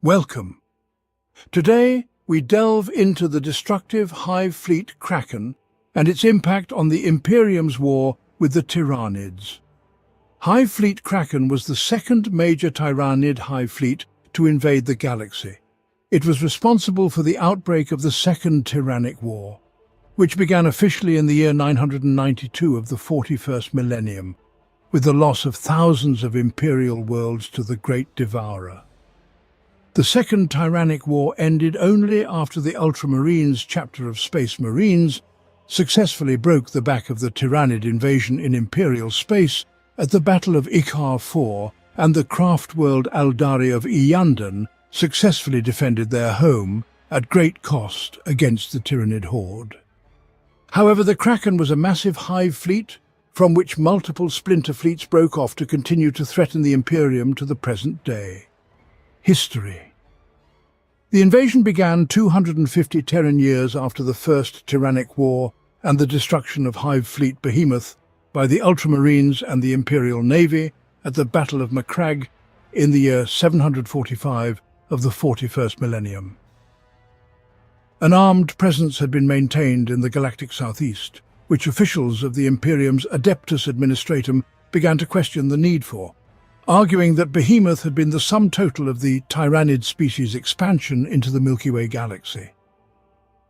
Welcome. Today, we delve into the destructive Hive fleet Kraken and its impact on the Imperium's war with the Tyranids. Hive fleet Kraken was the second major Tyrannid Hive fleet to invade the galaxy. It was responsible for the outbreak of the Second Tyrannic War, which began officially in the year 992 of the 41st millennium, with the loss of thousands of Imperial worlds to the Great Devourer. The Second Tyrannic War ended only after the Ultramarines chapter of Space Marines successfully broke the back of the Tyrannid invasion in Imperial space at the Battle of Ikar IV, and the craft world Aldari of Yandon successfully defended their home at great cost against the Tyrannid horde. However, the Kraken was a massive Hive fleet from which multiple splinter fleets broke off to continue to threaten the Imperium to the present day. History. The invasion began 250 Terran years after the First Tyrannic War and the destruction of Hive fleet Behemoth by the Ultramarines and the Imperial Navy at the Battle of Macragge in the year 745 of the 41st millennium. An armed presence had been maintained in the galactic southeast, which officials of the Imperium's Adeptus Administratum began to question the need for, arguing that Behemoth had been the sum total of the Tyrannid species' expansion into the Milky Way galaxy.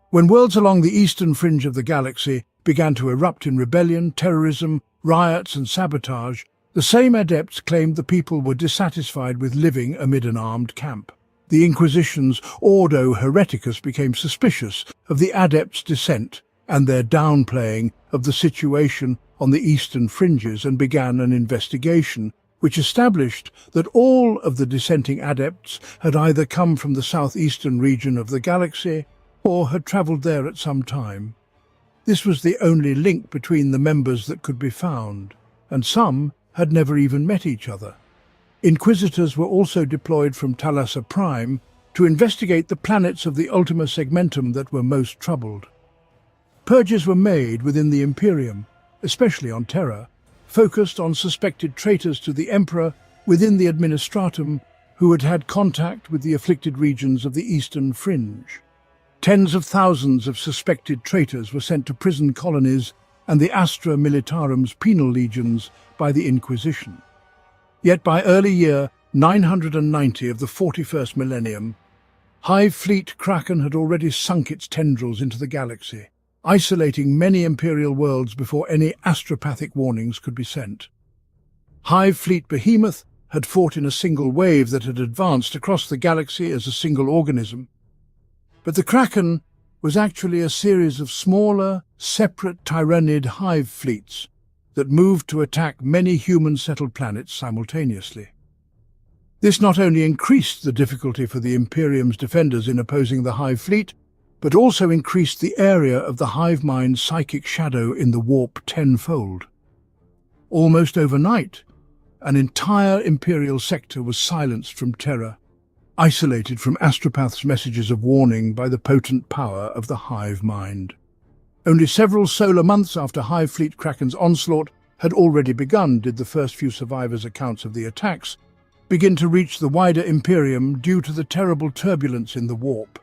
When worlds along the eastern fringe of the galaxy began to erupt in rebellion, terrorism, riots and sabotage, the same adepts claimed the people were dissatisfied with living amid an armed camp. The Inquisition's Ordo Hereticus became suspicious of the adepts' dissent and their downplaying of the situation on the eastern fringes and began an investigation which established that all of the dissenting adepts had either come from the southeastern region of the galaxy or had travelled there at some time. This was the only link between the members that could be found, and some had never even met each other. Inquisitors were also deployed from Thalassa Prime to investigate the planets of the Ultima Segmentum that were most troubled. Purges were made within the Imperium, especially on Terra, focused on suspected traitors to the Emperor within the Administratum who had had contact with the afflicted regions of the Eastern Fringe. Tens of thousands of suspected traitors were sent to prison colonies and the Astra Militarum's penal legions by the Inquisition. Yet by early year 990 of the 41st millennium, Hive fleet Kraken had already sunk its tendrils into the galaxy, isolating many Imperial worlds before any astropathic warnings could be sent. Hive fleet Behemoth had fought in a single wave that had advanced across the galaxy as a single organism. But the Kraken was actually a series of smaller, separate Tyrannid Hive fleets that moved to attack many human-settled planets simultaneously. This not only increased the difficulty for the Imperium's defenders in opposing the Hive fleet, but also increased the area of the hive mind's psychic shadow in the warp tenfold. Almost overnight, an entire Imperial sector was silenced from Terra, isolated from astropath's messages of warning by the potent power of the hive mind. Only several solar months after Hive fleet Kraken's onslaught had already begun did the first few survivors' accounts of the attacks begin to reach the wider Imperium due to the terrible turbulence in the warp.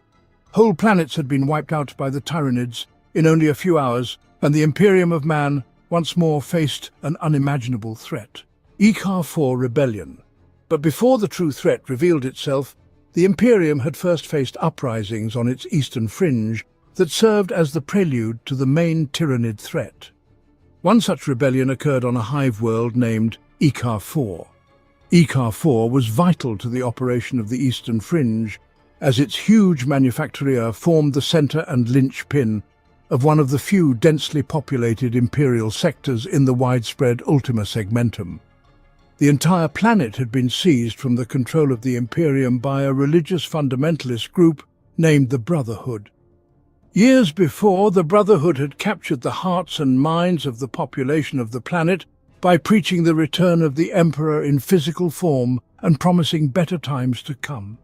Whole planets had been wiped out by the Tyranids in only a few hours, and the Imperium of Man once more faced an unimaginable threat. Ikar IV rebellion. But before the true threat revealed itself, the Imperium had first faced uprisings on its eastern fringe that served as the prelude to the main Tyrannid threat. One such rebellion occurred on a hive world named Ikar IV. Ikar IV was vital to the operation of the eastern fringe, as its huge manufactoria formed the centre and linchpin of one of the few densely populated Imperial sectors in the widespread Ultima Segmentum. The entire planet had been seized from the control of the Imperium by a religious fundamentalist group named the Brotherhood. Years before, the Brotherhood had captured the hearts and minds of the population of the planet by preaching the return of the Emperor in physical form and promising better times to come.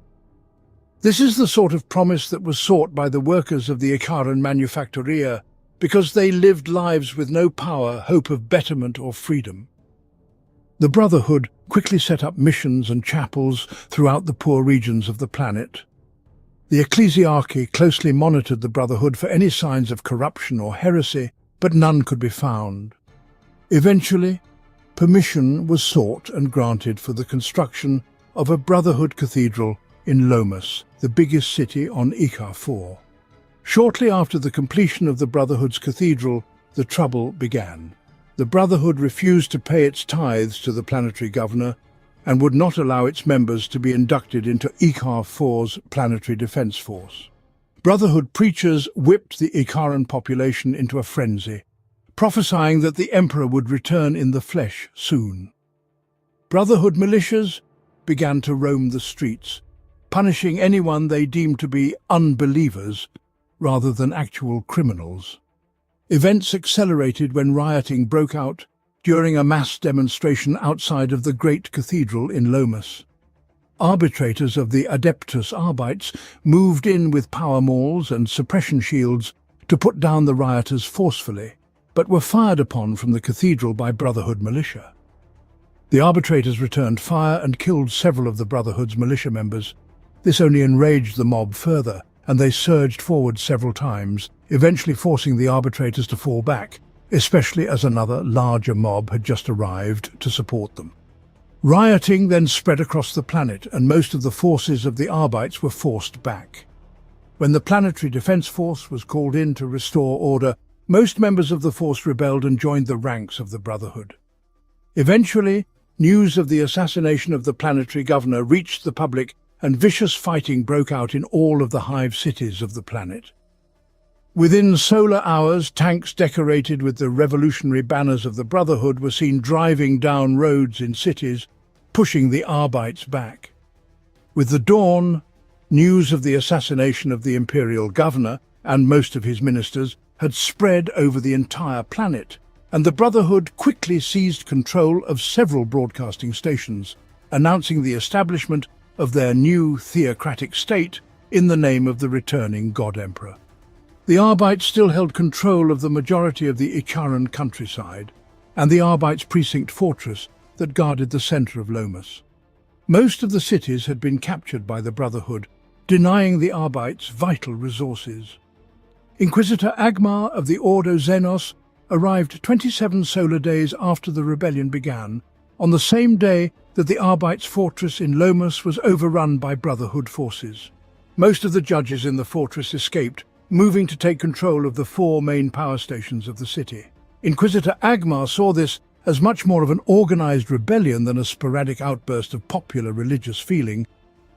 This is the sort of promise that was sought by the workers of the Ikaran Manufactoria because they lived lives with no power, hope of betterment or freedom. The Brotherhood quickly set up missions and chapels throughout the poor regions of the planet. The ecclesiarchy closely monitored the Brotherhood for any signs of corruption or heresy, but none could be found. Eventually, permission was sought and granted for the construction of a Brotherhood cathedral in Lomas, the biggest city on Ikar 4. Shortly after the completion of the Brotherhood's cathedral, the trouble began. The Brotherhood refused to pay its tithes to the planetary governor and would not allow its members to be inducted into Ikar 4's planetary defense force. Brotherhood preachers whipped the Ikaran population into a frenzy, prophesying that the Emperor would return in the flesh soon. Brotherhood militias began to roam the streets, punishing anyone they deemed to be unbelievers rather than actual criminals. Events accelerated when rioting broke out during a mass demonstration outside of the Great Cathedral in Lomas. Arbitrators of the Adeptus Arbites moved in with power mauls and suppression shields to put down the rioters forcefully, but were fired upon from the cathedral by Brotherhood militia. The arbitrators returned fire and killed several of the Brotherhood's militia members. This only enraged the mob further, and they surged forward several times, eventually forcing the arbitrators to fall back, especially as another, larger mob had just arrived to support them. Rioting then spread across the planet, and most of the forces of the Arbites were forced back. When the Planetary Defense Force was called in to restore order, most members of the force rebelled and joined the ranks of the Brotherhood. Eventually, news of the assassination of the planetary governor reached the public, and vicious fighting broke out in all of the Hive cities of the planet. Within solar hours, tanks decorated with the revolutionary banners of the Brotherhood were seen driving down roads in cities, pushing the Arbites back. With the dawn, news of the assassination of the imperial governor and most of his ministers had spread over the entire planet, and the Brotherhood quickly seized control of several broadcasting stations, announcing the establishment of their new theocratic state in the name of the returning God Emperor. The Arbites still held control of the majority of the Ikaran countryside and the Arbites' precinct fortress that guarded the center of Lomas. Most of the cities had been captured by the Brotherhood, denying the Arbites vital resources. Inquisitor Agmar of the Ordo Xenos arrived 27 solar days after the rebellion began, on the same day that the Arbites' fortress in Lomas was overrun by Brotherhood forces. Most of the judges in the fortress escaped, moving to take control of the 4 main power stations of the city. Inquisitor Agmar saw this as much more of an organized rebellion than a sporadic outburst of popular religious feeling.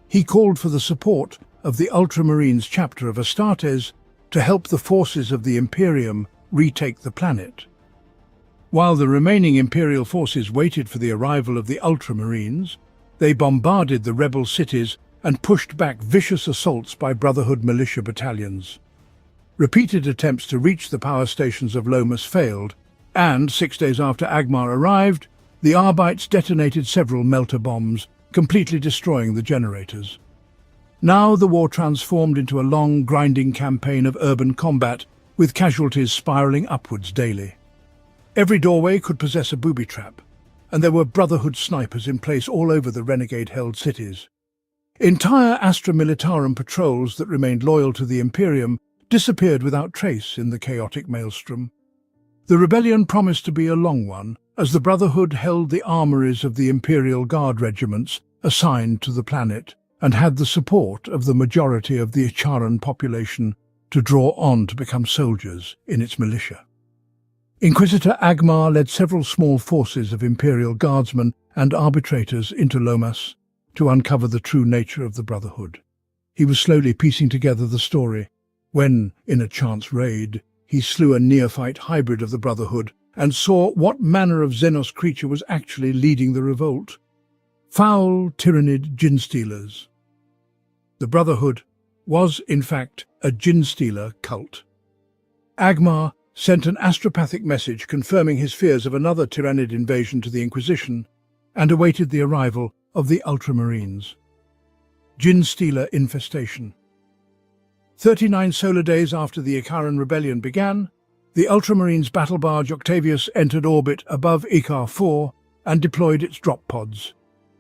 He called for the support of the Ultramarines chapter of Astartes to help the forces of the Imperium retake the planet. While the remaining Imperial forces waited for the arrival of the Ultramarines, they bombarded the rebel cities and pushed back vicious assaults by Brotherhood militia battalions. Repeated attempts to reach the power stations of Lomas failed, and 6 days after Agmar arrived, the Arbites detonated several melter bombs, completely destroying the generators. Now the war transformed into a long, grinding campaign of urban combat, with casualties spiraling upwards daily. Every doorway could possess a booby trap, and there were Brotherhood snipers in place all over the renegade-held cities. Entire Astra Militarum patrols that remained loyal to the Imperium disappeared without trace in the chaotic maelstrom. The rebellion promised to be a long one, as the Brotherhood held the armories of the Imperial Guard regiments assigned to the planet, and had the support of the majority of the Icharan population to draw on to become soldiers in its militia. Inquisitor Agmar led several small forces of Imperial Guardsmen and arbitrators into Lomas to uncover the true nature of the Brotherhood. He was slowly piecing together the story when, in a chance raid, he slew a neophyte hybrid of the Brotherhood and saw what manner of Xenos creature was actually leading the revolt. Foul Tyrannid Genestealers. The Brotherhood was, in fact, a Genestealer cult. Agmar sent an astropathic message confirming his fears of another Tyrannid invasion to the Inquisition, and awaited the arrival of the Ultramarines. Genestealer infestation. 39 solar days after the Ikaran rebellion began, the Ultramarines battle barge Octavius entered orbit above Ikar 4 and deployed its drop pods.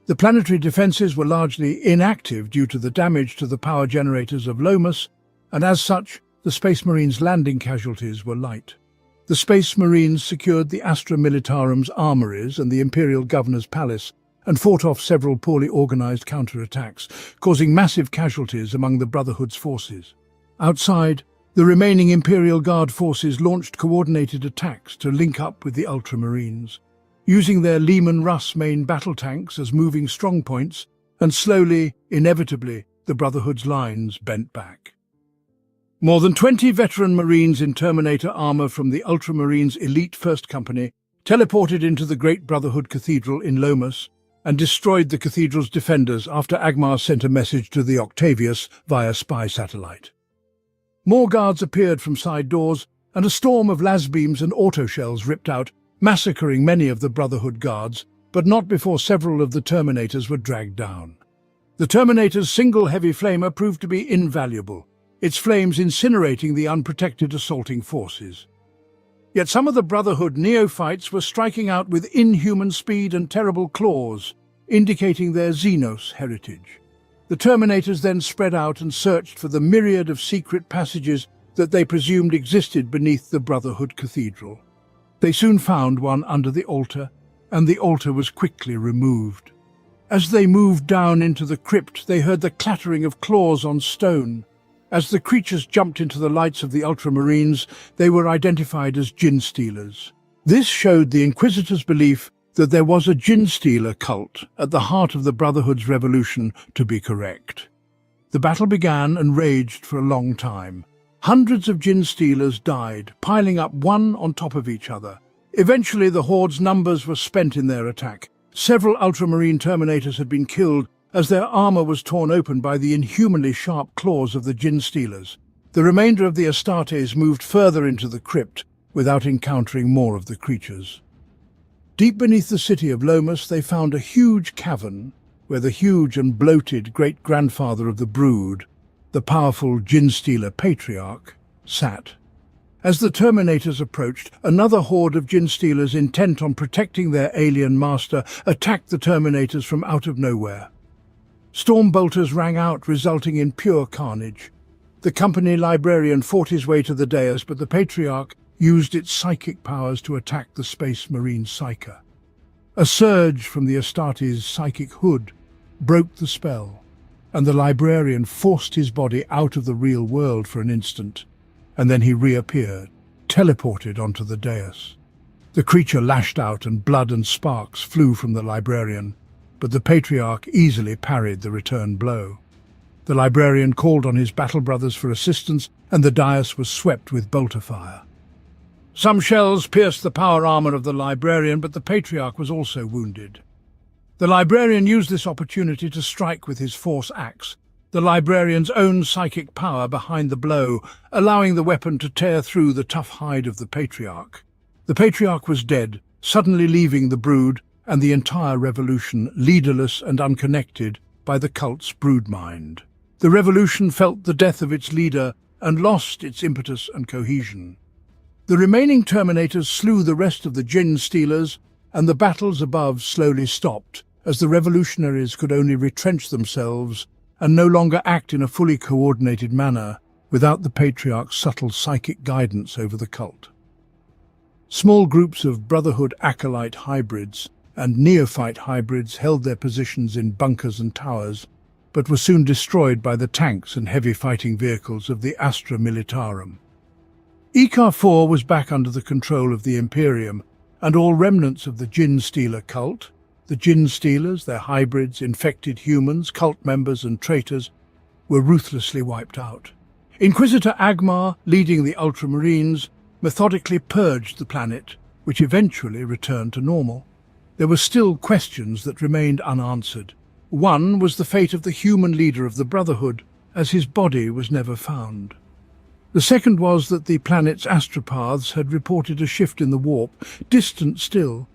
The planetary defences were largely inactive due to the damage to the power generators of Lomas, and as such, the Space Marines' landing casualties were light. The Space Marines secured the Astra Militarum's armories and the Imperial Governor's Palace, and fought off several poorly organised counterattacks, causing massive casualties among the Brotherhood's forces. Outside, the remaining Imperial Guard forces launched coordinated attacks to link up with the Ultramarines, using their Lehman Russ main battle tanks as moving strongpoints, and slowly, inevitably, the Brotherhood's lines bent back. More than 20 veteran Marines in Terminator armour from the Ultramarines' elite First Company teleported into the Great Brotherhood Cathedral in Lomas and destroyed the cathedral's defenders after Agmar sent a message to the Octavius via spy satellite. More guards appeared from side doors, and a storm of las-beams and autoshells ripped out, massacring many of the Brotherhood guards, but not before several of the Terminators were dragged down. The Terminator's single heavy flamer proved to be invaluable, its flames incinerating the unprotected assaulting forces. Yet some of the Brotherhood neophytes were striking out with inhuman speed and terrible claws, indicating their Xenos heritage. The Terminators then spread out and searched for the myriad of secret passages that they presumed existed beneath the Brotherhood Cathedral. They soon found one under the altar, and the altar was quickly removed. As they moved down into the crypt, they heard the clattering of claws on stone. As the creatures jumped into the lights of the Ultramarines, they were identified as Genestealers. This showed the Inquisitor's belief that there was a Genestealer cult at the heart of the Brotherhood's revolution to be correct. The battle began and raged for a long time. Hundreds of Genestealers died, piling up one on top of each other. Eventually, the Horde's numbers were spent in their attack. Several Ultramarine Terminators had been killed as their armour was torn open by the inhumanly sharp claws of the Genestealers. The remainder of the Astartes moved further into the crypt without encountering more of the creatures. Deep beneath the city of Lomas, they found a huge cavern where the huge and bloated great-grandfather of the brood, the powerful Genestealer Patriarch, sat. As the Terminators approached, another horde of Genestealers intent on protecting their alien master attacked the Terminators from out of nowhere. Stormbolters rang out, resulting in pure carnage. The company librarian fought his way to the dais, but the Patriarch used its psychic powers to attack the Space Marine Psyker. A surge from the Astartes' psychic hood broke the spell, and the librarian forced his body out of the real world for an instant, and then he reappeared, teleported onto the dais. The creature lashed out, and blood and sparks flew from the librarian, but the Patriarch easily parried the return blow. The librarian called on his battle brothers for assistance, and the dais was swept with bolter fire. Some shells pierced the power armor of the librarian, but the Patriarch was also wounded. The librarian used this opportunity to strike with his force axe, the librarian's own psychic power behind the blow, allowing the weapon to tear through the tough hide of the Patriarch. The Patriarch was dead, suddenly leaving the brood and the entire revolution leaderless and unconnected by the cult's broodmind. The revolution felt the death of its leader and lost its impetus and cohesion. The remaining Terminators slew the rest of the Genestealers, and the battles above slowly stopped, as the revolutionaries could only retrench themselves and no longer act in a fully coordinated manner without the Patriarch's subtle psychic guidance over the cult. Small groups of Brotherhood acolyte hybrids and neophyte hybrids held their positions in bunkers and towers, but were soon destroyed by the tanks and heavy fighting vehicles of the Astra Militarum. Ikar 4 was back under the control of the Imperium, and all remnants of the Genestealer cult, the Genestealers, their hybrids, infected humans, cult members and traitors, were ruthlessly wiped out. Inquisitor Agmar, leading the Ultramarines, methodically purged the planet, which eventually returned to normal. There were still questions that remained unanswered. One was the fate of the human leader of the Brotherhood, as his body was never found. The second was that the planet's astropaths had reported a shift in the warp, distant still,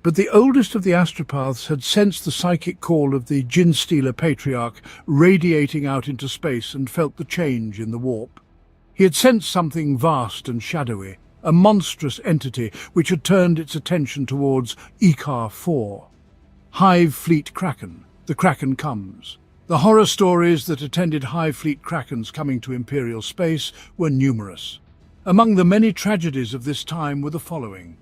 but the oldest of the astropaths had sensed the psychic call of the Genestealer Patriarch radiating out into space and felt the change in the warp. He had sensed something vast and shadowy, a monstrous entity which had turned its attention towards Ikar 4. Hive Fleet Kraken. The Kraken comes. The horror stories that attended Hive Fleet Krakens coming to Imperial space were numerous. Among the many tragedies of this time were the following.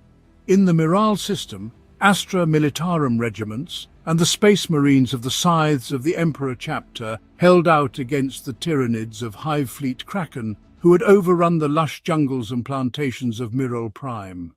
In the Miral system, Astra Militarum regiments and the Space Marines of the Scythes of the Emperor chapter held out against the Tyrannids of Hive Fleet Kraken, who had overrun the lush jungles and plantations of Miral Prime.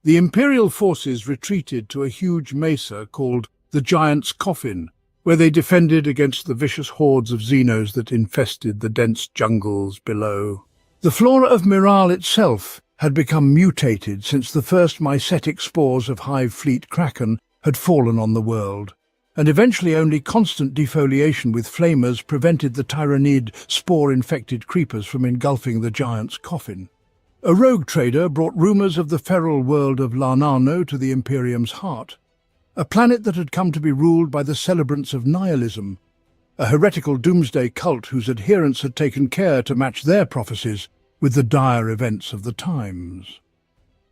The Imperial forces retreated to a huge mesa called the Giant's Coffin, where they defended against the vicious hordes of Xenos that infested the dense jungles below. The flora of Miral itself had become mutated since the first mycetic spores of Hive Fleet Kraken had fallen on the world, and eventually only constant defoliation with flamers prevented the Tyrannid spore-infected creepers from engulfing the Giant's Coffin. A rogue trader brought rumours of the feral world of Larnano to the Imperium's heart, a planet that had come to be ruled by the celebrants of nihilism, a heretical doomsday cult whose adherents had taken care to match their prophecies with the dire events of the times.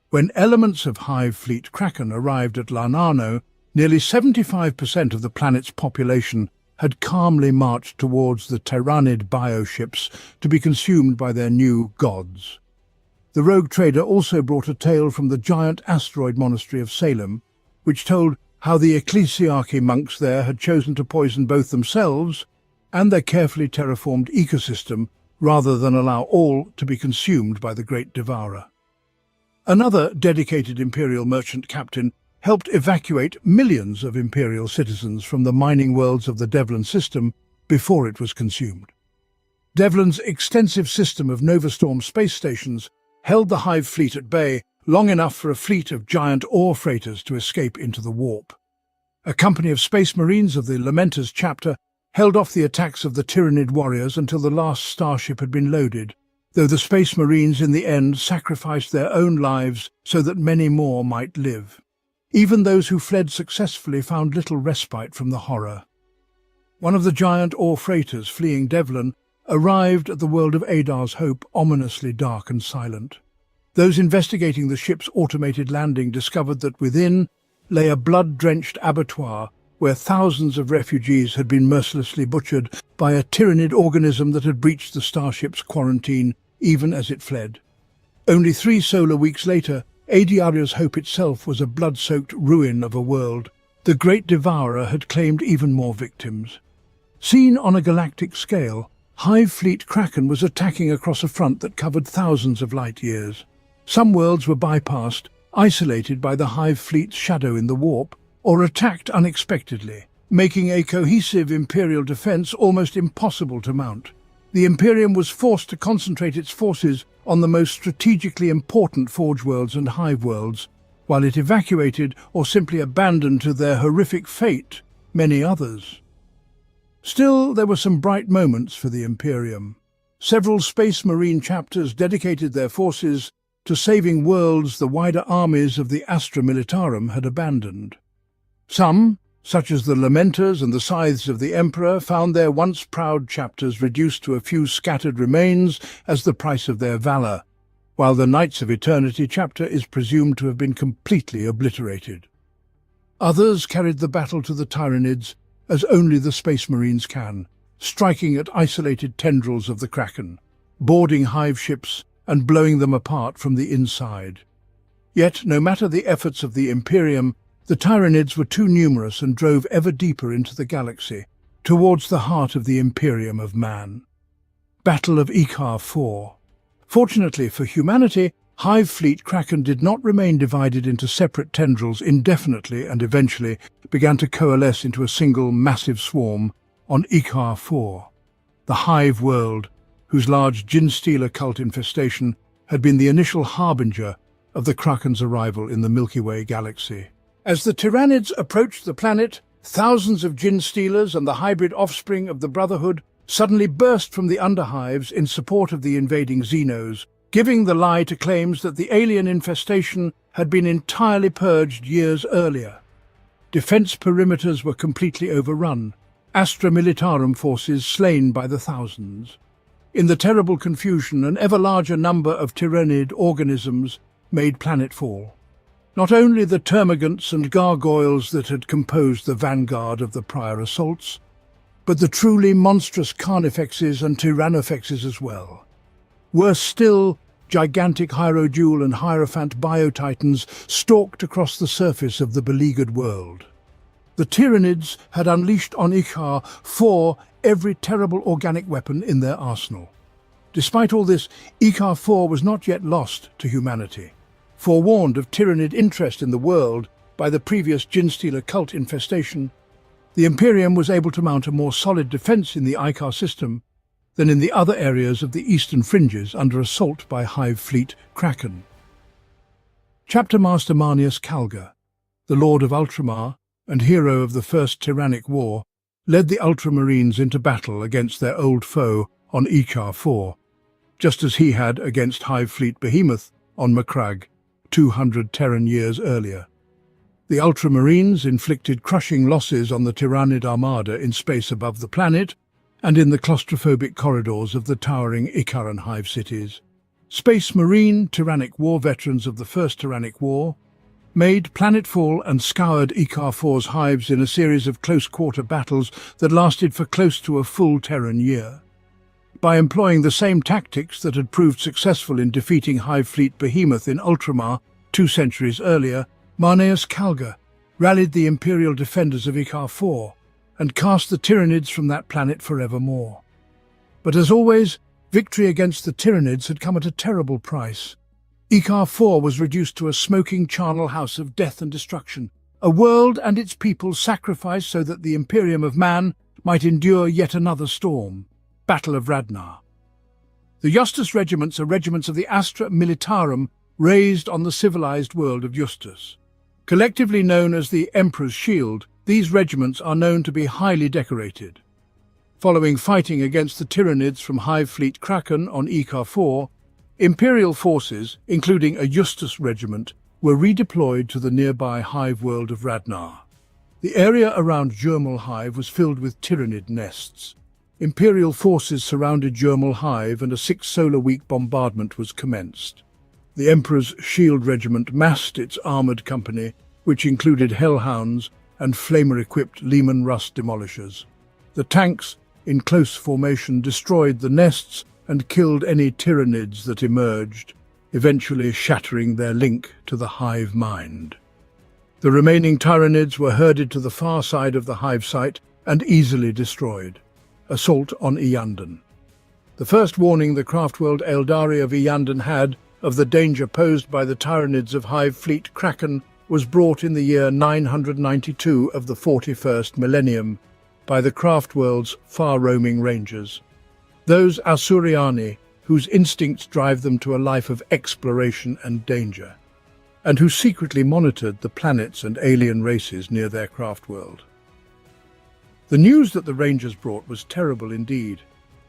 When elements of Hive Fleet Kraken arrived at Larnano, nearly 75% of the planet's population had calmly marched towards the Tyrannid bioships to be consumed by their new gods. The rogue trader also brought a tale from the giant asteroid monastery of Salem, which told how the ecclesiarchy monks there had chosen to poison both themselves and their carefully terraformed ecosystem rather than allow all to be consumed by the great devourer. Another dedicated Imperial merchant captain helped evacuate millions of Imperial citizens from the mining worlds of the Devlin system before it was consumed. Devlin's extensive system of Novastorm space stations held the Hive fleet at bay long enough for a fleet of giant ore freighters to escape into the warp. A company of Space Marines of the Lamenters chapter held off the attacks of the Tyrannid warriors until the last starship had been loaded, though the Space Marines in the end sacrificed their own lives so that many more might live. Even those who fled successfully found little respite from the horror. One of the giant ore freighters fleeing Devlin arrived at the world of Adar's Hope ominously dark and silent. Those investigating the ship's automated landing discovered that within lay a blood-drenched abattoir where thousands of refugees had been mercilessly butchered by a Tyrannid organism that had breached the starship's quarantine even as it fled. Only 3 solar weeks later, Adar's Hope itself was a blood-soaked ruin of a world. The Great Devourer had claimed even more victims. Seen on a galactic scale, Hive Fleet Kraken was attacking across a front that covered thousands of light-years. Some worlds were bypassed, isolated by the Hive Fleet's shadow in the warp, or attacked unexpectedly, making a cohesive Imperial defense almost impossible to mount. The Imperium was forced to concentrate its forces on the most strategically important Forge worlds and Hive worlds, while it evacuated or simply abandoned to their horrific fate many others. Still, there were some bright moments for the Imperium. Several Space Marine chapters dedicated their forces to saving worlds the wider armies of the Astra Militarum had abandoned. Some, such as the Lamenters and the Scythes of the Emperor, found their once proud chapters reduced to a few scattered remains as the price of their valour, while the Knights of Eternity chapter is presumed to have been completely obliterated. Others carried the battle to the Tyrannids as only the Space Marines can, striking at isolated tendrils of the Kraken, boarding Hive ships and blowing them apart from the inside. Yet, no matter the efforts of the Imperium, the Tyrannids were too numerous and drove ever deeper into the galaxy, towards the heart of the Imperium of Man. Battle of Ikar 4. Fortunately for humanity, Hive Fleet Kraken did not remain divided into separate tendrils indefinitely and eventually began to coalesce into a single massive swarm on Ikar 4, the Hive world, whose large Genestealer cult infestation had been the initial harbinger of the Kraken's arrival in the Milky Way galaxy. As the Tyrannids approached the planet, thousands of Genestealers and the hybrid offspring of the Brotherhood suddenly burst from the underhives in support of the invading Xenos, giving the lie to claims that the alien infestation had been entirely purged years earlier. Defense perimeters were completely overrun, Astra Militarum forces slain by the thousands. In the terrible confusion, an ever larger number of Tyrannid organisms made planetfall. Not only the termagants and gargoyles that had composed the vanguard of the prior assaults, but the truly monstrous carnifexes and tyrannofexes as well. Worse still, gigantic hierodule and hierophant biotitans stalked across the surface of the beleaguered world. The Tyrannids had unleashed on Ikar 4 every terrible organic weapon in their arsenal. Despite all this, Ikar 4 was not yet lost to humanity. Forewarned of Tyrannid interest in the world by the previous Genestealer cult infestation, the Imperium was able to mount a more solid defense in the Ikar system than in the other areas of the eastern fringes under assault by Hive fleet Kraken. Chapter Master Marneus Calgar, the Lord of Ultramar and hero of the First Tyrannic War, led the Ultramarines into battle against their old foe on Ikar 4, just as he had against Hive fleet Behemoth on Macragge 200 Terran years earlier. The Ultramarines inflicted crushing losses on the Tyrannid armada in space above the planet and in the claustrophobic corridors of the towering Ikar and Hive cities. Space Marine Tyrannic war veterans of the First Tyrannic War made planetfall and scoured Ikar 4's hives in a series of close-quarter battles that lasted for close to a full Terran year. By employing the same tactics that had proved successful in defeating Hive fleet Behemoth in Ultramar 2 centuries earlier, Marneus Calgar rallied the Imperial defenders of Ikar 4 and cast the Tyrannids from that planet forevermore. But as always, victory against the Tyrannids had come at a terrible price. Ikar 4 was reduced to a smoking charnel house of death and destruction, a world and its people sacrificed so that the Imperium of Man might endure yet another storm, Battle of Radnar. The Justus regiments are regiments of the Astra Militarum raised on the civilized world of Justus. Collectively known as the Emperor's Shield, these regiments are known to be highly decorated. Following fighting against the Tyrannids from Hive fleet Kraken on Ikar 4, Imperial forces, including a Justus regiment, were redeployed to the nearby Hive world of Radnar. The area around Jermal Hive was filled with Tyrannid nests. Imperial forces surrounded Jermal Hive and a 6-solar-week bombardment was commenced. The Emperor's Shield Regiment massed its armoured company, which included hellhounds and flamer-equipped Lehman Russ demolishers. The tanks, in close formation, destroyed the nests and killed any Tyrannids that emerged, eventually shattering their link to the Hive mind. The remaining Tyrannids were herded to the far side of the Hive site and easily destroyed. Assault on Yandon. The first warning the craftworld Eldari of Yandon had of the danger posed by the Tyrannids of Hive fleet Kraken was brought in the year 992 of the 41st millennium by the craftworld's far-roaming rangers. Those Asuriani whose instincts drive them to a life of exploration and danger, and who secretly monitored the planets and alien races near their craftworld. The news that the Rangers brought was terrible indeed.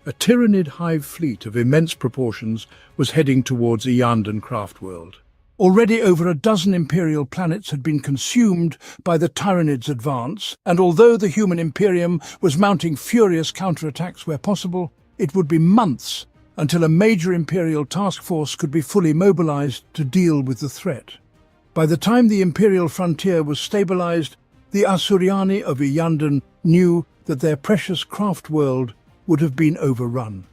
A Tyrannid Hive fleet of immense proportions was heading towards Yandon craftworld. Already over a dozen Imperial planets had been consumed by the Tyrannids' advance, and although the human Imperium was mounting furious counterattacks where possible, it would be months until a major Imperial task force could be fully mobilized to deal with the threat. By the time the Imperial frontier was stabilized, the Asuriani of Yandon knew that their precious craft world would have been overrun.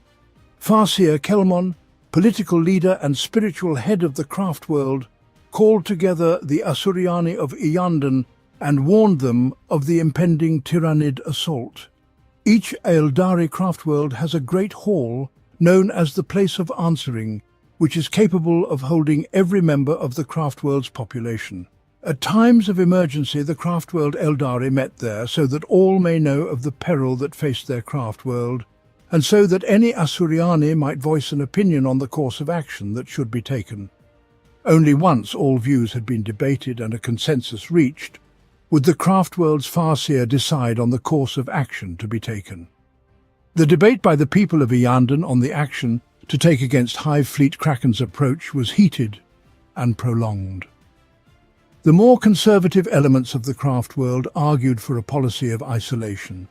Farseer Kelmon, political leader and spiritual head of the craft world, called together the Asuriani of Yandon and warned them of the impending Tyrannid assault. Each Eldari craft world has a great hall known as the Place of Answering, which is capable of holding every member of the craft world's population. At times of emergency, the craft world Eldari met there so that all may know of the peril that faced their craft world, and so that any Asuriani might voice an opinion on the course of action that should be taken. Only once all views had been debated and a consensus reached, would the craft world's Farseer decide on the course of action to be taken. The debate by the people of Yandon on the action to take against Hive fleet Kraken's approach was heated and prolonged. The more conservative elements of the craft world argued for a policy of isolation,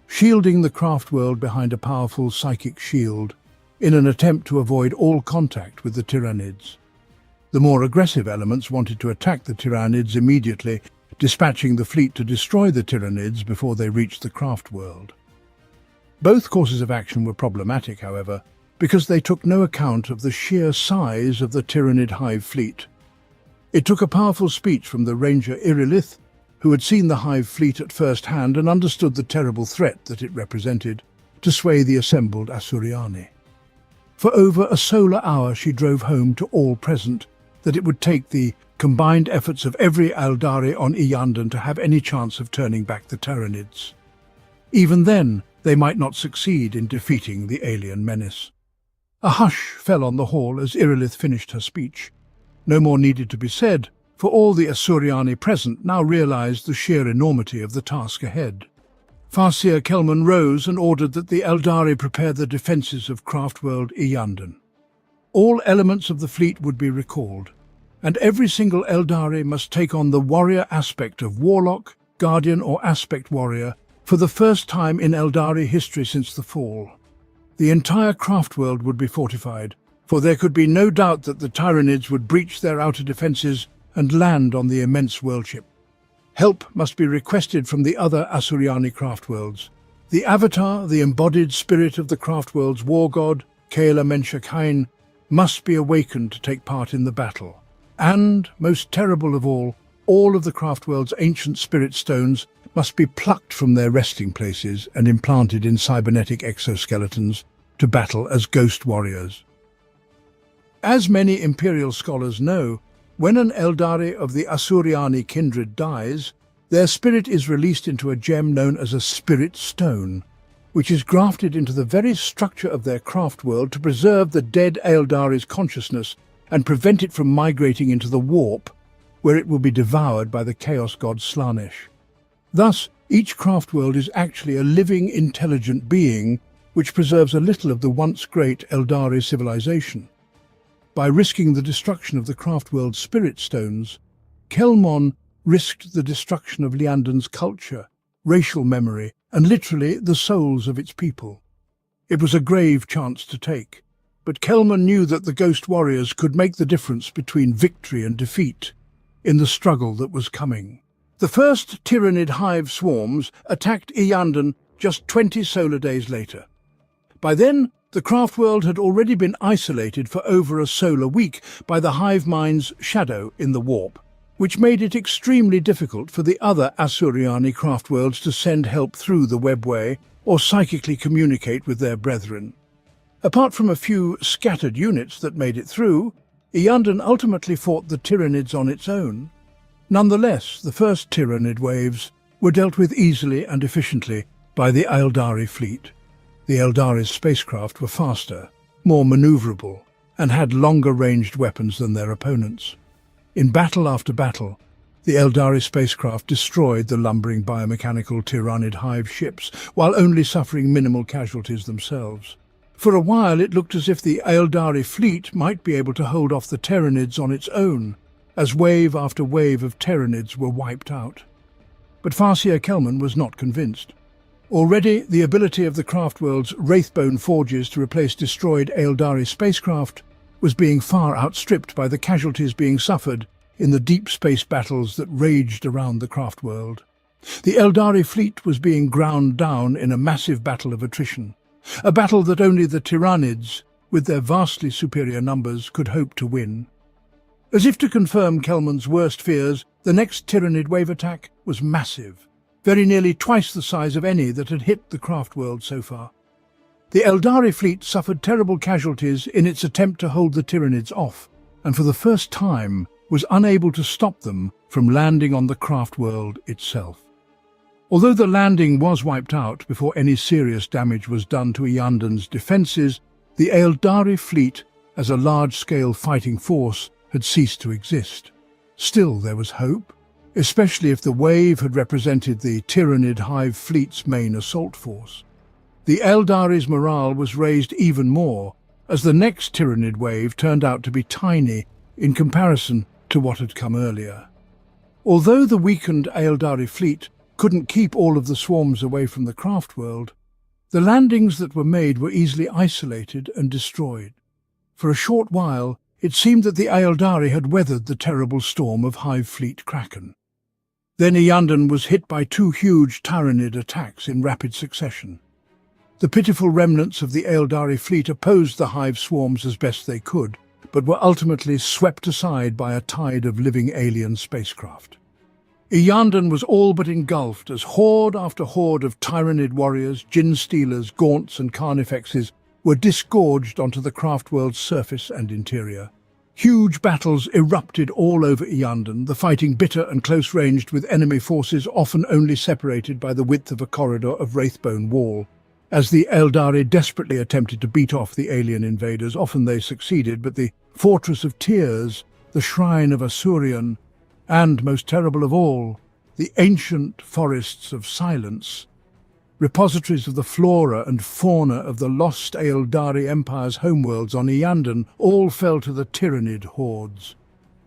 shielding the craft world behind a powerful psychic shield in an attempt to avoid all contact with the Tyrannids. The more aggressive elements wanted to attack the Tyrannids immediately, dispatching the fleet to destroy the Tyrannids before they reached the craft world. Both courses of action were problematic, however, because they took no account of the sheer size of the Tyrannid Hive fleet. It took a powerful speech from the ranger Irilith, who had seen the Hive fleet at first hand and understood the terrible threat that it represented, to sway the assembled Asuryani. For over a solar hour she drove home to all present that it would take the combined efforts of every Eldari on Yandon to have any chance of turning back the Tyrannids. Even then, they might not succeed in defeating the alien menace. A hush fell on the hall as Irilith finished her speech. No more needed to be said, for all the Asuryani present now realized the sheer enormity of the task ahead. Farseer Kelman rose and ordered that the Eldari prepare the defences of craftworld Yandon. All elements of the fleet would be recalled, and every single Eldari must take on the warrior aspect of warlock, guardian or aspect warrior for the first time in Eldari history since the fall. The entire craftworld would be fortified, for there could be no doubt that the Tyrannids would breach their outer defences and land on the immense worldship. Help must be requested from the other Asuryani craftworlds. The Avatar, the embodied spirit of the craftworld's war god, Kaela Menshakain, must be awakened to take part in the battle. And, most terrible of all of the craftworld's ancient spirit stones must be plucked from their resting places and implanted in cybernetic exoskeletons to battle as ghost warriors. As many Imperial scholars know, when an Eldari of the Asuryani kindred dies, their spirit is released into a gem known as a spirit stone, which is grafted into the very structure of their craft world to preserve the dead Eldari's consciousness and prevent it from migrating into the warp, where it will be devoured by the chaos god Slanesh. Thus, each craft world is actually a living, intelligent being which preserves a little of the once great Eldari civilization. By risking the destruction of the craft world's spirit stones, Kelmon risked the destruction of Liandon's culture, racial memory, and literally the souls of its people. It was a grave chance to take, but Kelman knew that the ghost warriors could make the difference between victory and defeat in the struggle that was coming. The first Tyrannid Hive swarms attacked Yandon just 20 solar days later. By then, the craft world had already been isolated for over a solar week by the hive mind's shadow in the warp, which made it extremely difficult for the other Asuryani craft worlds to send help through the webway or psychically communicate with their brethren. Apart from a few scattered units that made it through, Yandon ultimately fought the Tyrannids on its own. Nonetheless, the first Tyrannid waves were dealt with easily and efficiently by the Eldari fleet. The Eldari's spacecraft were faster, more maneuverable, and had longer-ranged weapons than their opponents. In battle after battle, the Eldari spacecraft destroyed the lumbering biomechanical Tyrannid Hive ships, while only suffering minimal casualties themselves. For a while it looked as if the Eldari fleet might be able to hold off the Tyrannids on its own, as wave after wave of Tyrannids were wiped out. But Farseer Kelman was not convinced. Already, the ability of the craft world's Wraithbone forges to replace destroyed Eldari spacecraft was being far outstripped by the casualties being suffered in the deep space battles that raged around the craft world. The Eldari fleet was being ground down in a massive battle of attrition, a battle that only the Tyrannids, with their vastly superior numbers, could hope to win. As if to confirm Kelman's worst fears, the next Tyrannid wave attack was massive, very nearly twice the size of any that had hit the craft world so far. The Eldari fleet suffered terrible casualties in its attempt to hold the Tyrannids off, and for the first time was unable to stop them from landing on the craft world itself. Although the landing was wiped out before any serious damage was done to Yandon's defences, the Eldari fleet, as a large-scale fighting force, had ceased to exist. Still, there was hope, especially if the wave had represented the Tyrannid Hive fleet's main assault force. The Eldari's morale was raised even more, as the next Tyrannid wave turned out to be tiny in comparison to what had come earlier. Although the weakened Eldari fleet couldn't keep all of the swarms away from the craft world, the landings that were made were easily isolated and destroyed. For a short while, It seemed that the Eldari had weathered the terrible storm of Hive Fleet Kraken. Then Yandon was hit by two huge Tyrannid attacks in rapid succession. The pitiful remnants of the Eldari fleet opposed the Hive swarms as best they could, but were ultimately swept aside by a tide of living alien spacecraft. Yandon was all but engulfed as horde after horde of Tyrannid warriors, Genestealers, Gaunts and Carnifexes were disgorged onto the craft world's surface and interior. Huge battles erupted all over Yandon, the fighting bitter and close-ranged with enemy forces often only separated by the width of a corridor of wraithbone wall. As the Eldari desperately attempted to beat off the alien invaders, often they succeeded, but the Fortress of Tears, the Shrine of Asurion, and, most terrible of all, the ancient Forests of Silence, repositories of the flora and fauna of the lost Eldari Empire's homeworlds on Yandon, all fell to the Tyrannid hordes.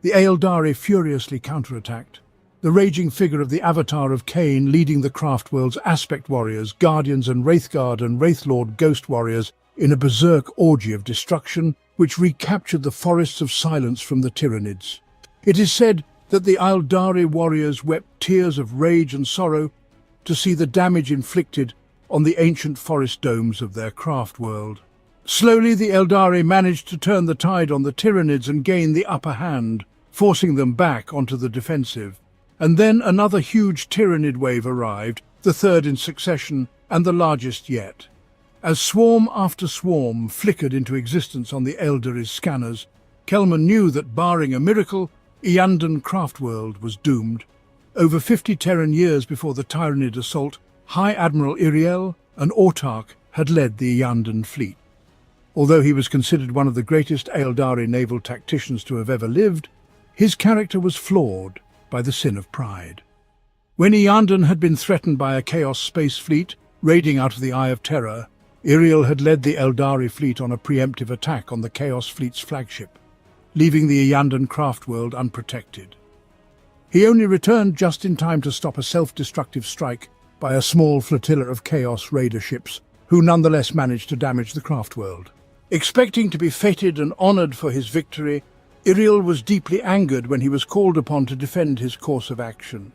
The Eldari furiously counterattacked, the raging figure of the Avatar of Cain leading the Craftworld's Aspect Warriors, Guardians and Wraithguard and Wraithlord Ghost Warriors in a berserk orgy of destruction which recaptured the Forests of Silence from the Tyrannids. It is said that the Eldari warriors wept tears of rage and sorrow to see the damage inflicted on the ancient forest domes of their craft world. Slowly the Eldari managed to turn the tide on the Tyrannids and gain the upper hand, forcing them back onto the defensive. And then another huge Tyrannid wave arrived, the third in succession and the largest yet. As swarm after swarm flickered into existence on the Eldari's scanners, Kelman knew that, barring a miracle, Yandon Craftworld was doomed. Over 50 Terran years before the Tyrannid assault, High Admiral Iriel, an autarch, had led the Yandon fleet. Although he was considered one of the greatest Eldari naval tacticians to have ever lived, his character was flawed by the sin of pride. When Yandon had been threatened by a Chaos space fleet raiding out of the Eye of Terror, Iriel had led the Eldari fleet on a preemptive attack on the Chaos fleet's flagship, leaving the Yandon craftworld unprotected. He only returned just in time to stop a self-destructive strike by a small flotilla of Chaos raider ships, who nonetheless managed to damage the craftworld. Expecting to be feted and honoured for his victory, Iriel was deeply angered when he was called upon to defend his course of action.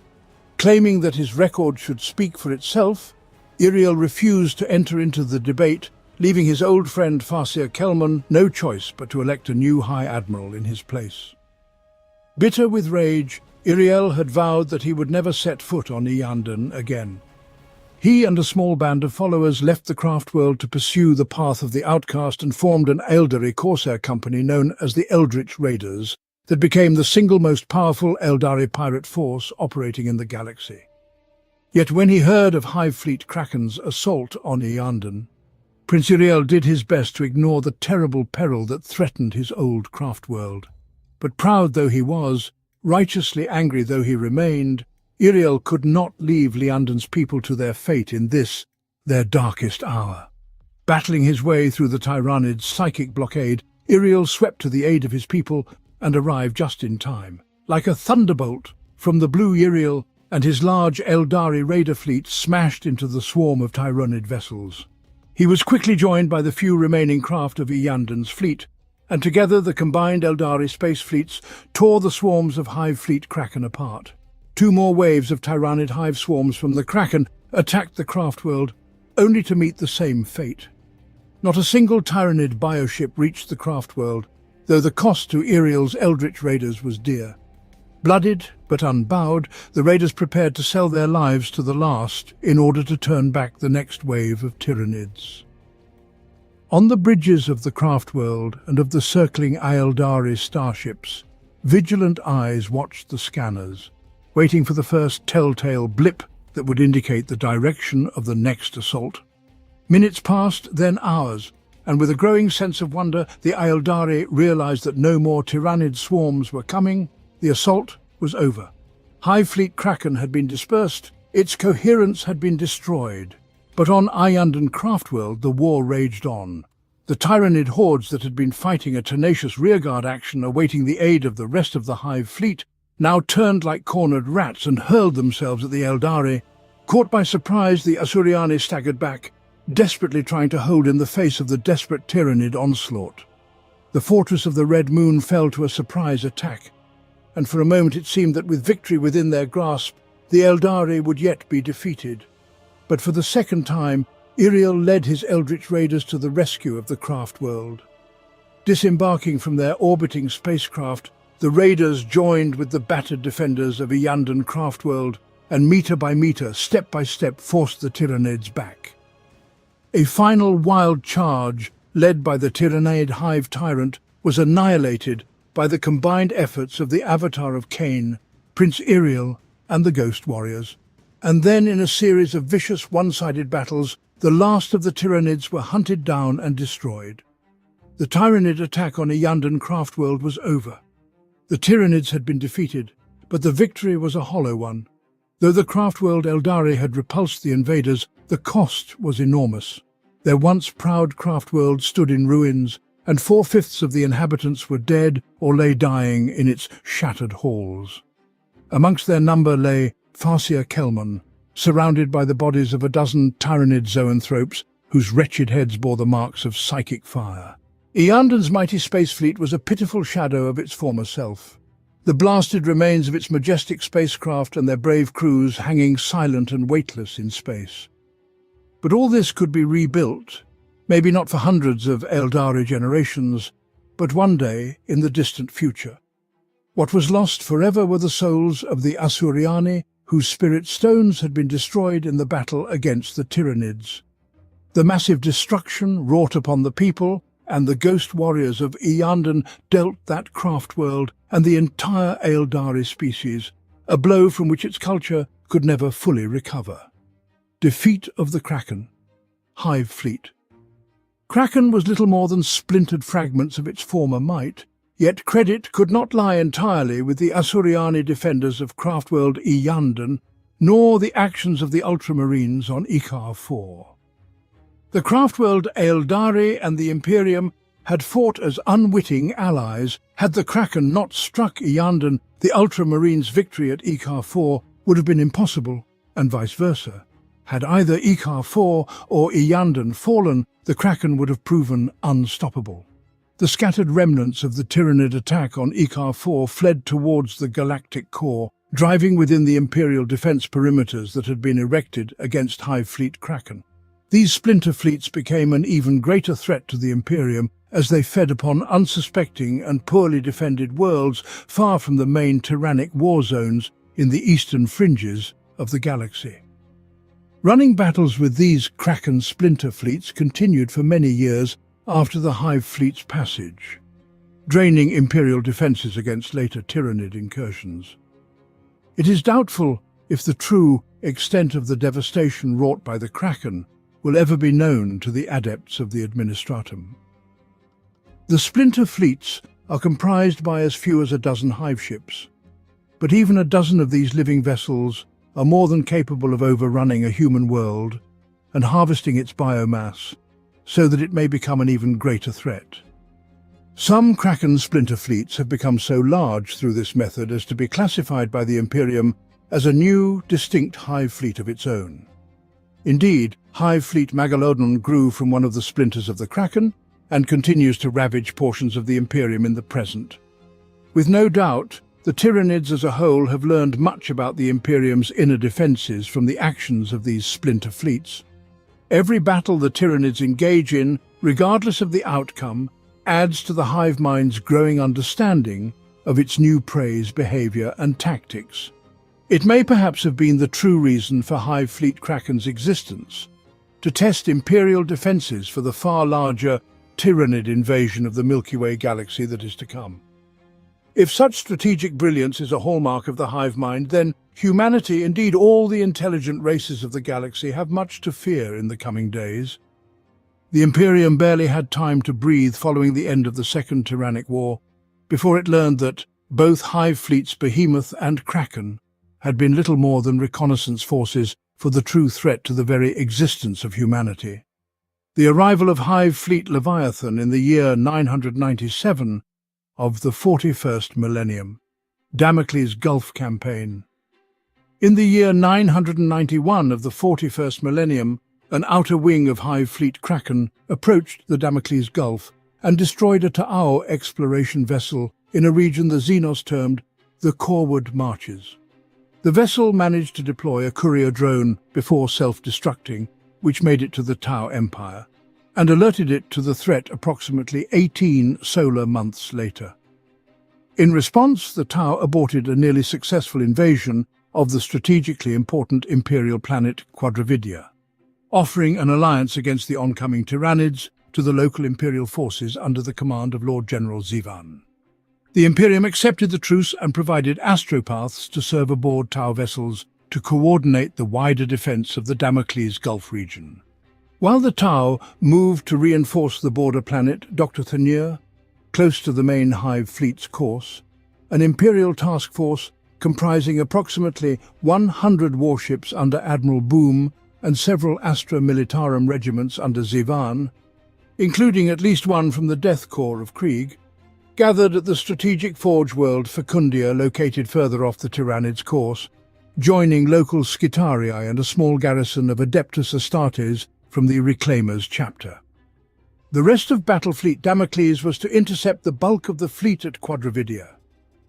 Claiming that his record should speak for itself, Iriel refused to enter into the debate, leaving his old friend Farseer Kelman no choice but to elect a new High Admiral in his place. Bitter with rage, Iriel had vowed that he would never set foot on Yandon again. He and a small band of followers left the craftworld to pursue the path of the outcast and formed an Eldari corsair company known as the Eldritch Raiders that became the single most powerful Eldari pirate force operating in the galaxy. Yet when he heard of Hive Fleet Kraken's assault on Yandon, Prince Iriel did his best to ignore the terrible peril that threatened his old craftworld. But proud though he was, righteously angry though he remained, Iriel could not leave Yandon's people to their fate in this, their darkest hour. Battling his way through the Tyrannid's psychic blockade, Iriel swept to the aid of his people and arrived just in time. Like a thunderbolt from the blue Iriel, and his large Eldari raider fleet smashed into the swarm of Tyrannid vessels. He was quickly joined by the few remaining craft of Yandon's fleet, and together the combined Eldari space fleets tore the swarms of Hive Fleet Kraken apart. Two more waves of Tyrannid hive swarms from the Kraken attacked the craftworld, only to meet the same fate. Not a single Tyrannid bioship reached the craftworld, though the cost to Iriel's Eldritch Raiders was dear. Blooded but unbowed, the raiders prepared to sell their lives to the last in order to turn back the next wave of Tyrannids. On the bridges of the craftworld and of the circling Eldari starships, vigilant eyes watched the scanners, waiting for the first telltale blip that would indicate the direction of the next assault. Minutes passed, then hours, and with a growing sense of wonder, the Eldari realized that no more Tyrannid swarms were coming. The assault was over. Hive Fleet Kraken had been dispersed, its coherence had been destroyed. But on Yandon Craftworld the war raged on. The Tyrannid hordes that had been fighting a tenacious rearguard action awaiting the aid of the rest of the Hive Fleet now turned like cornered rats and hurled themselves at the Eldari. Caught by surprise, the Asuriani staggered back, desperately trying to hold in the face of the desperate Tyrannid onslaught. The fortress of the Red Moon fell to a surprise attack, and for a moment it seemed that with victory within their grasp, the Eldari would yet be defeated. But for the second time, Iriel led his Eldritch Raiders to the rescue of the craft world. Disembarking from their orbiting spacecraft, the Raiders joined with the battered defenders of Yandon craft world, and meter by meter, step by step, forced the Tyranids back. A final wild charge, led by the Tyrannid Hive tyrant, was annihilated by the combined efforts of the Avatar of Cain, Prince Iriel, and the Ghost Warriors. And then, in a series of vicious one-sided battles, the last of the Tyranids were hunted down and destroyed. The Tyrannid attack on Yandon craft world was over. The Tyranids had been defeated, but the victory was a hollow one. Though the craft world Eldari had repulsed the invaders, the cost was enormous. Their once proud craft world stood in ruins, and 4/5 of the inhabitants were dead or lay dying in its shattered halls. Amongst their number lay Farsia Kelman, surrounded by the bodies of a dozen Tyrannid zoanthropes whose wretched heads bore the marks of psychic fire. Yandon's mighty space fleet was a pitiful shadow of its former self. The blasted remains of its majestic spacecraft and their brave crews hanging silent and weightless in space. But all this could be rebuilt, maybe not for hundreds of Eldari generations, but one day in the distant future. What was lost forever were the souls of the Asuriani, whose spirit stones had been destroyed in the battle against the Tyranids. The massive destruction wrought upon the people and the ghost warriors of Yandon dealt that craft world and the entire Eldari species a blow from which its culture could never fully recover. Defeat of the Kraken. Hive fleet. Kraken was little more than splintered fragments of its former might, yet credit could not lie entirely with the Asuriani defenders of craftworld Yandon, nor the actions of the Ultramarines on Ikar 4. The craftworld Eldari and the Imperium had fought as unwitting allies. Had the Kraken not struck Yandon, the Ultramarines' victory at Ikar 4 would have been impossible, and vice versa. Had either Ikar 4 or Yandon fallen, the Kraken would have proven unstoppable. The scattered remnants of the Tyrannid attack on Ikar 4 fled towards the galactic core, driving within the Imperial defense perimeters that had been erected against Hive Fleet Kraken. These splinter fleets became an even greater threat to the Imperium as they fed upon unsuspecting and poorly defended worlds far from the main Tyrannic war zones in the eastern fringes of the galaxy. Running battles with these Kraken splinter fleets continued for many years after the Hive Fleet's passage, draining Imperial defences against later Tyrannid incursions. It is doubtful if the true extent of the devastation wrought by the Kraken will ever be known to the adepts of the Administratum. The splinter fleets are comprised by as few as a dozen hive ships, but even a dozen of these living vessels are more than capable of overrunning a human world and harvesting its biomass so that it may become an even greater threat. Some Kraken splinter fleets have become so large through this method as to be classified by the Imperium as a new, distinct hive fleet of its own. Indeed, Hive Fleet Megalodon grew from one of the splinters of the Kraken and continues to ravage portions of the Imperium in the present. With no doubt, the Tyranids as a whole have learned much about the Imperium's inner defences from the actions of these splinter fleets. Every battle the Tyranids engage in, regardless of the outcome, adds to the hive mind's growing understanding of its new prey's behaviour and tactics. It may perhaps have been the true reason for Hive Fleet Kraken's existence, to test Imperial defences for the far larger Tyrannid invasion of the Milky Way galaxy that is to come. If such strategic brilliance is a hallmark of the hive mind, then humanity, indeed all the intelligent races of the galaxy, have much to fear in the coming days. The Imperium barely had time to breathe following the end of the Second Tyrannic War, before it learned that both Hive Fleets Behemoth and Kraken had been little more than reconnaissance forces for the true threat to the very existence of humanity. The arrival of Hive Fleet Leviathan in the year 997 of the 41st millennium, Damocles Gulf campaign. In the year 991 of the 41st millennium, an outer wing of Hive Fleet Kraken approached the Damocles Gulf and destroyed a Ta'au exploration vessel in a region the Xenos termed the Corward Marches. The vessel managed to deploy a courier drone before self-destructing, which made it to the Tau Empire, and alerted it to the threat approximately 18 solar months later. In response, the Tau aborted a nearly successful invasion of the strategically important imperial planet Quadrividia, offering an alliance against the oncoming Tyrannids to the local imperial forces under the command of Lord General Xivan. The Imperium accepted the truce and provided astropaths to serve aboard Tau vessels to coordinate the wider defense of the Damocles Gulf region. While the Tau moved to reinforce the border planet Dr. Thanir, close to the main Hive fleet's course, an Imperial task force comprising approximately 100 warships under Admiral Boom and several Astra Militarum regiments under Xivan, including at least one from the Death Corps of Krieg, gathered at the strategic forge world Fecundia located further off the Tyrannids' course, joining local Skitarii and a small garrison of Adeptus Astartes from the Reclaimers chapter. The rest of Battlefleet Damocles was to intercept the bulk of the fleet at Quadrividia.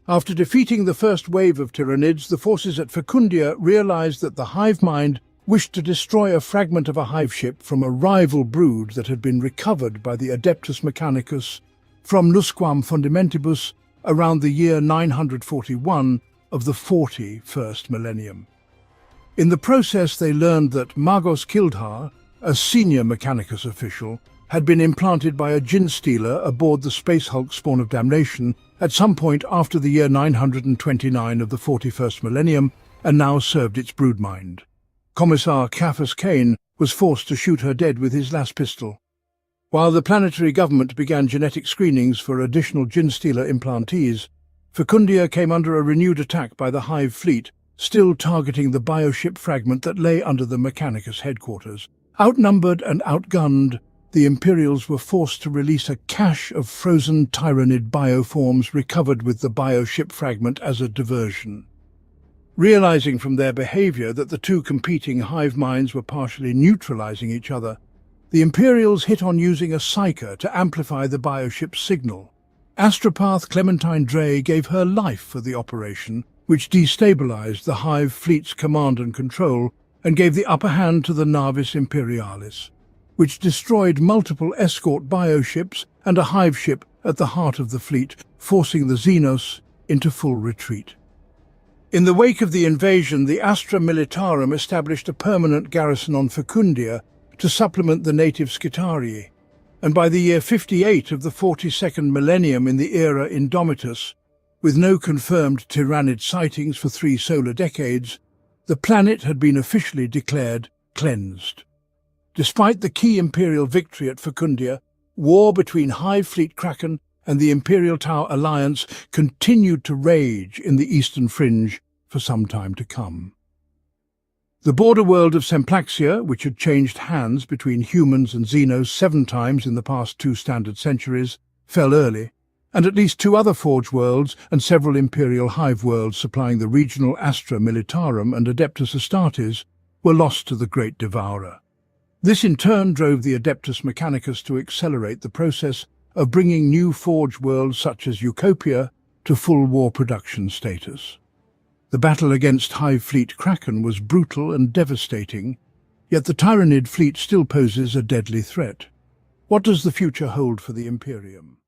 After defeating the first wave of Tyrannids, the forces at Fecundia realized that the Hive Mind wished to destroy a fragment of a Hive ship from a rival brood that had been recovered by the Adeptus Mechanicus from Nusquam Fundamentibus around the year 941 of the 41st millennium. In the process, they learned that Magos Kildhar, a senior Mechanicus official, had been implanted by a Genestealer aboard the Space Hulk Spawn of Damnation at some point after the year 929 of the 41st millennium and now served its broodmind. Commissar Cafus Kane was forced to shoot her dead with his last pistol. While the planetary government began genetic screenings for additional Genestealer implantees, Fecundia came under a renewed attack by the Hive fleet, still targeting the bioship fragment that lay under the Mechanicus headquarters. Outnumbered and outgunned, the Imperials were forced to release a cache of frozen Tyrannid bioforms recovered with the bioship fragment as a diversion. Realizing from their behavior that the two competing Hive minds were partially neutralizing each other, the Imperials hit on using a psyker to amplify the bioship's signal. Astropath Clementine Dre gave her life for the operation, which destabilized the Hive fleet's command and control and gave the upper hand to the Navis Imperialis, which destroyed multiple escort bioships and a Hive ship at the heart of the fleet, forcing the Xenos into full retreat. In the wake of the invasion, the Astra Militarum established a permanent garrison on Fecundia to supplement the native Skitarii, and by the year 58 of the 42nd millennium in the era Indomitus, with no confirmed Tyrannid sightings for 3 solar decades, the planet had been officially declared cleansed. Despite the key Imperial victory at Fecundia, war between Hive Fleet Kraken and the Imperial Tau Alliance continued to rage in the eastern fringe for some time to come. The border world of Semplaxia, which had changed hands between humans and Xenos 7 times in the past 2 standard centuries, fell early, and at least 2 other Forge worlds and several Imperial Hive worlds supplying the regional Astra Militarum and Adeptus Astartes were lost to the Great Devourer. This in turn drove the Adeptus Mechanicus to accelerate the process of bringing new Forge worlds such as Eucopia to full war production status. The battle against Hive Fleet Kraken was brutal and devastating, yet the Tyrannid fleet still poses a deadly threat. What does the future hold for the Imperium?